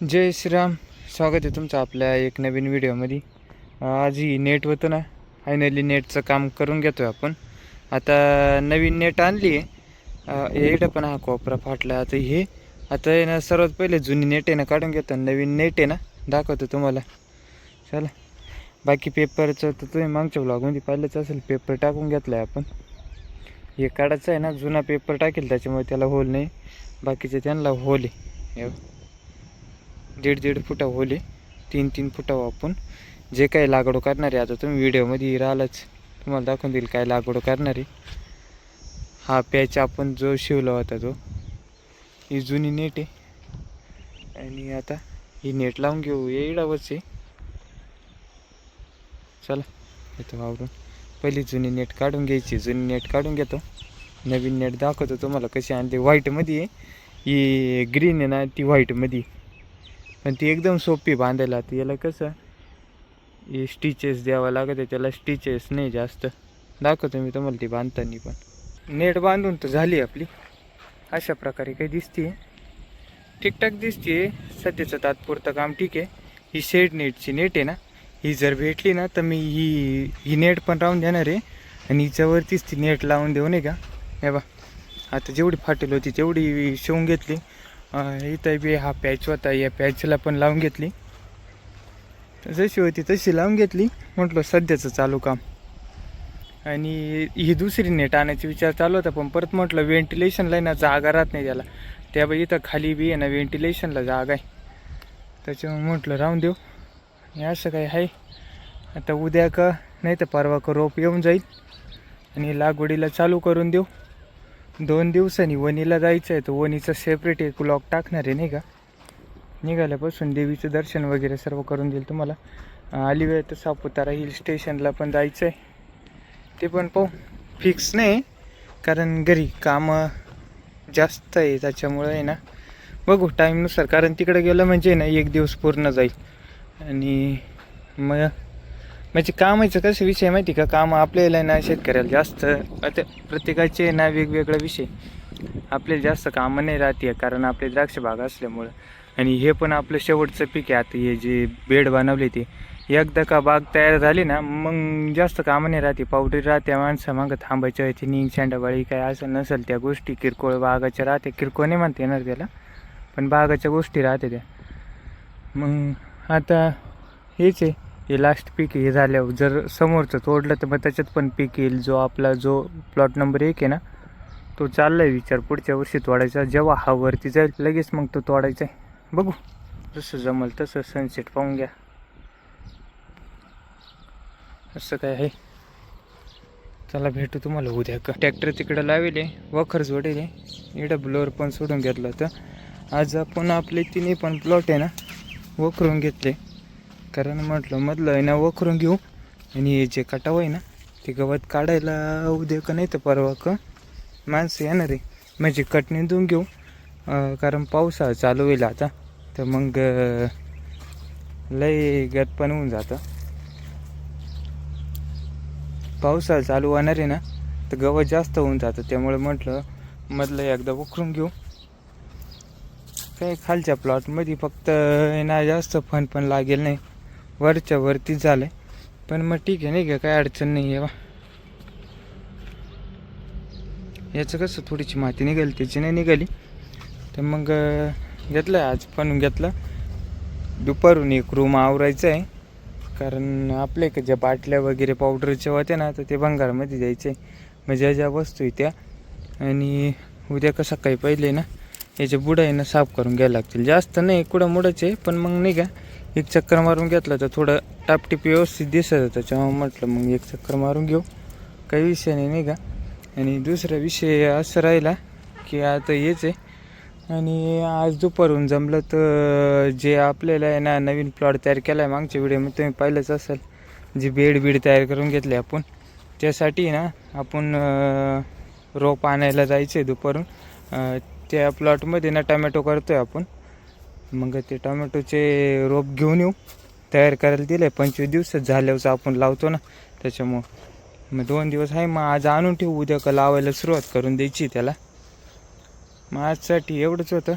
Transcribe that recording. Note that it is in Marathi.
जय श्रीराम. स्वागत आहे तुमचं आपल्या एक नवीन व्हिडिओमध्ये. आज ही नेट होतं ना, फायनली नेटचं काम करून घेतो आहे आपण. आता नवीन नेट आणली आहे. इकडं पण हा कोपरा फाटला. आता आहे ना, सर्वात पहिले जुनी नेट आहे ना काढून घेतो, नवीन नेट आहे ना दाखवतो तुम्हाला. चला, बाकी पेपरचं तर तुम्ही मागच्या ब्लॉगमध्ये पाहिलंच असेल. पेपर टाकून घेतला आहे आपण. हे काढायचं आहे ना, जुना पेपर टाकेल त्याच्यामुळे त्याला होल नाही. बाकीचे त्यांना होल आहे. 1.5 फुटा होले, 3 फुटा आपण जे काही लागवड करणार आहे. आता तुम्ही व्हिडिओमध्ये राहिलाच, तुम्हाला दाखवून देईल काय लागवड करणार आहे. हा पॅच आपण जो शिवला होता तो, ही जुनी नेट आहे. आणि आता ही नेट लावून घेऊ. येईडावच आहे. चला येतो वावरून. पहिली जुनी नेट काढून घ्यायची. जुनी नेट काढून घेतो, नवीन नेट दाखवतो तुम्हाला कशी आणली. व्हाईटमध्ये आहे ही, ग्रीन आहे ना ती व्हाईटमध्ये. पण ती एकदम सोपी बांधायला. ती याला कसं हे स्टिचेस द्यावं लागत आहे, त्याला स्टिचेस नाही जास्त. दाखवतो मी तुम्हाला ती बांधताना. पण नेट बांधून तर झाली आपली. अशा प्रकारे काही दिसते, ठीकठाक दिसते. सध्याचं तात्पुरतं काम ठीक आहे. ही शेड नेटची नेट आहे ना, ही जर भेटली ना तर मी ही नेट पण राहून देणार आहे. आणि हिच्यावरतीच ती नेट लावून देऊ नाही का. हे बा, आता जेवढी फाटेल होती तेवढी शिवून घेतली. इथं बी हा पॅच होता, या पॅचला पण लावून घेतली. जशी होती तशी लावून घेतली. म्हटलं सध्याचं चालू काम. आणि ही दुसरी नेट आणायचा विचार चालू होता, पण परत म्हटलं व्हेंटिलेशनला ना जागा राहत नाही त्याला. त्यामुळे इथं खाली बी आहे ना व्हेंटिलेशनला जागा आहे, त्याच्यामुळे म्हटलं राहून देऊ. हे असं काय आहे. आता उद्या का नाही तर परवा का रोप येऊन जाईल आणि लागवडीला चालू करून देऊ. 2 दिवसांनी वणीला जायचं आहे, तर वणीचं सेपरेट एक ब्लॉक टाकणार आहे नाही का. निघाल्यापासून देवीचं दर्शन वगैरे सर्व करून देईल तुम्हाला. आली वेळ तर सापुतारा हिल स्टेशनला पण जायचं आहे, ते पण पाहू. फिक्स नाही, कारण घरी कामं जास्त आहे त्याच्यामुळं आहे ना. बघू टाईमनुसार, कारण तिकडे गेलं म्हणजे ना 1 दिवस पूर्ण जाईल. आणि मग म्हणजे कामाचं कसं विषय माहिती का, काम आपल्याला ना शेतकऱ्याला जास्त, आता प्रत्येकाचे ना वेगवेगळा विषय. आपल्याला जास्त कामं नाही राहते, कारण आपले द्राक्ष बाग असल्यामुळं. आणि हे पण आपलं शेवटचं पीक आहे. आता हे जे बेड बनवले ते एकदा का बाग तयार झाली ना, मग जास्त कामं नाही राहते. पावडरी राहते, माणसं मागं थांबायच्या आहे. निंग शेंडाबाळी काय असं नसेल त्या गोष्टी किरकोळ बागाच्या राहते. किरकोळ नाही म्हणता येणार त्याला, पण बागाच्या गोष्टी राहते त्या. मग आता हेच आहे, हे लास्ट पीक हे झाल्यावर जर समोरचं तोडलं तर मग त्याच्यात पण पीक येईल. जो प्लॉट नंबर 1 आहे ना, तो चालला आहे विचार पुढच्या वर्षी तोडायचा. जेव्हा हा वरती जाईल लगेच मग तो तोडायचा आहे. बघू जसं जमल तसं. सनसेट पाहून घ्या. असं काय आहे. चला भेटू तुम्हाला उद्या का. ट्रॅक्टर तिकडं लावेले, वखर जोडेले. इकडं ब्लोअर पण सोडून घेतलं होतं. आज आपण आपले 3 पण प्लॉट आहे ना वखरून घेतले, कारण म्हटलं मधलं आहे ना वखरून घेऊ. आणि हे जे कटाव आहे ना ते गवत काढायला उद्या का नाही तर परवा का माणसं येणार आहे, म्हणजे कटणी देऊन घेऊ. कारण पावसाळा चालू होईल आता, तर मग लय गटपण होऊन जातं. पावसाळा चालू होणार आहे ना, तर गवत जास्त होऊन जातं. त्यामुळे म्हटलं मधलं एकदा उकरून घेऊ. काही खालच्या प्लॉटमध्ये फक्त ना जास्त फन पण लागेल नाही, वरच्या वरतीच झालं आहे. पण मग ठीक आहे नाही का, काय अडचण नाही आहे. याचं कसं थोडीशी माती निघाली, त्याची नाही निघाली. तर मग घेतलं आज पण घेतलं. दुपारून एक रूम आवरायचं आहे, कारण आपले का ज्या बाटल्या वगैरे पावडरच्या होत्या ना, तर ते भंगारमध्ये द्यायचे आहे. म्हणजे ज्या वस्तू आहे त्या. आणि उद्या का सकाळी पहिले ना याचे बुडं आहे ना साफ करून घ्यायला लागतील. जास्त नाही कुठं मुडाचे, पण मग नाही का एक चक्कर मारून घेतलं तर थोडं टापटिप व्यवस्थित दिसत होतं. त्याच्यामुळे म्हटलं मग एक चक्कर मारून घेऊ, काही विषय नाही का. आणि दुसरा विषय असं राहिला की आता हेच आहे. आणि आज दुपारून जमलं तर जे आपल्याला आहे ना नवीन प्लॉट तयार केला आहे, मागच्या व्हिडिओमध्ये तुम्ही पाहिलंच असेल, जे बेड तयार करून घेतले आपण, त्यासाठी ना आपण रोप आणायला जायचं आहे दुपारून. त्या प्लॉटमध्ये ना टमॅटो करतो आहे आपण. मग ते टमॅटोचे रोप घेऊन येऊ. तयार करायला दिलं आहे, 25 दिवसात झाल्यावर आपण लावतो ना, त्याच्यामुळं मग 2 दिवस आहे. मग आज आणून ठेवू, उद्या का लावायला सुरुवात करून द्यायची त्याला. मग आजसाठी एवढंच होतं.